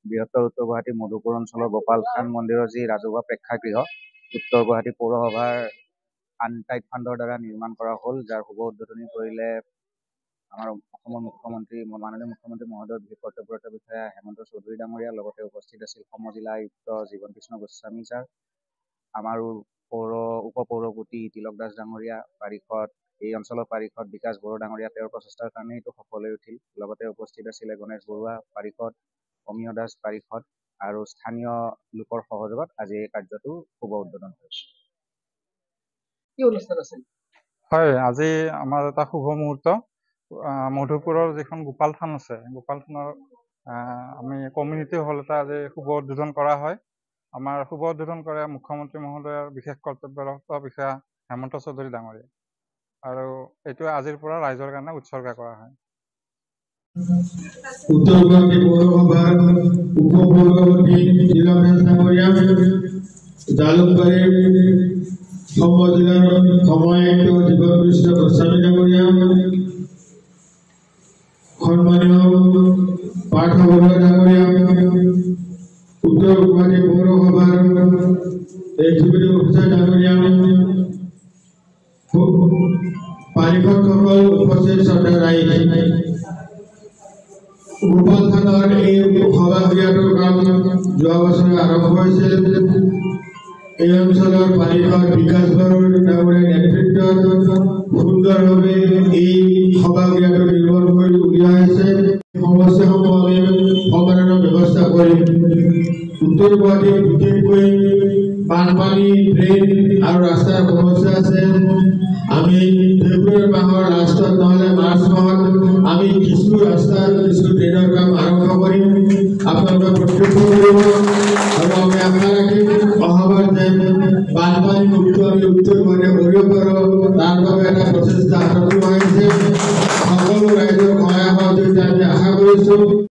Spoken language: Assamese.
বৃহত্তৰ উত্তৰ গুৱাহাটী মধুপুৰ অঞ্চলৰ গোপাল থান মন্দিৰৰ যি ৰাজহুৱা প্ৰেক্ষাগৃহ উত্তৰ গুৱাহাটী পৌৰসভাৰ আনটাইড ফাণ্ডৰ দ্বাৰা নিৰ্মাণ কৰা হ'ল, যাৰ শুভ উদ্বোধনী কৰিলে আমাৰ অসমৰ মুখ্যমন্ত্ৰী মাননীয় মুখ্যমন্ত্ৰী মহোদয়ৰ বিশেষ কৰ্তব্যৰত বিষয়া হেমন্ত চৌধুৰী ডাঙৰীয়া। লগতে উপস্থিত আছিল সমজিলা আয়ুক্ত জীৱন কৃষ্ণ গোস্বামী ছাৰ, আমাৰ উপ পৌৰপতি তিলক দাস ডাঙৰীয়া, এই অঞ্চলৰ পাৰিষদ বিকাশ বড়ো ডাঙৰীয়া। তেওঁৰ প্ৰচেষ্টাৰ কাৰণে এইটো সফল হৈ উঠিল। লগতে উপস্থিত আছিলে গণেশ বৰুৱা পাৰিষদ, অমিয় দাস পাৰিষদ আৰু স্থানীয় লোকৰ সহযোগত আজি এই কাৰ্যটো শুভ উদ্বোধন হৈছে। কি অনুষ্ঠান আছিল? হয়, আজি আমাৰ এটা শুভ মুহূৰ্ত। মধুপুৰৰ যিখন গোপাল থান আছে, গোপাল থানৰ আমি কমিউনিটি হল এটা আজি শুভ উদ্বোধন কৰা হয়। আমাৰ শুভ উদ্বোধন কৰে মুখ্যমন্ত্ৰী মহোদয়ৰ বিশেষ কৰ্তব্যৰত বিষয়া হেমন্ত চৌধুৰী ডাঙৰীয়া, আৰু এইটো আজিৰ পৰা ৰাইজৰ কাৰণে উৎসৰ্গা কৰা হয়। উত্তৰ গুৱাহাটী পৌৰসভাৰ উপ পৌৰপতি তিলক দাস ডাঙৰীয়া, জালুকবাৰী সমজিলাৰ সমায়ুক্ত জীৱন কৃষ্ণ গোস্বামী ডাঙৰীয়া, সন্মানীয় পাৰ্থ বৰুৱা ডাঙৰীয়া, উত্তৰ গুৱাহাটী পৌৰসভাৰ এক্সিকিউটিভ অফিচাৰ ডাঙৰীয়া, পাৰিষদসকল উপস্থিত শ্ৰদ্ধা ৰাইজ। গোপাল থানৰ এই সভাগৃহটোৰ কাম যোৱা বছৰ আৰম্ভ হৈছিল। এই অঞ্চলৰ পাৰিষদ বিকাশ বড়ো ডাঙৰীয়াৰ নেতৃত্বত সুন্দৰভাৱে এই সভাগৃহটো নিৰ্মাণ কৰি উলিওৱা হৈছে। সমস্যাসমূহ আমি সমাধানৰ ব্যৱস্থা কৰিম। উত্তৰ গুৱাহাটীত বিশেষকৈ বানপানী, ড্ৰেইন আৰু ৰাস্তাৰ সমস্যা আছে। আমি ফেব্ৰুৱাৰী মাহৰ লাষ্টত নহ'লে মাৰ্চ মাহত আমি কিছু ৰাস্তাৰ কিছু ড্ৰেইনৰ কাম আৰম্ভ কৰিম। আপোনালোকে প্ৰত্যক্ষ কৰিব আৰু আমি আশা ৰাখিম অহাবাৰ যে বানপানী মুক্ত আমি উত্তৰ গুৱাহাটী কৰিব পাৰোঁ, তাৰ বাবে এটা প্ৰচেষ্টা হাতত লোৱা হৈছে। সকলো ৰাইজৰ সহায় সহযোগিতা আমি আশা কৰিছোঁ।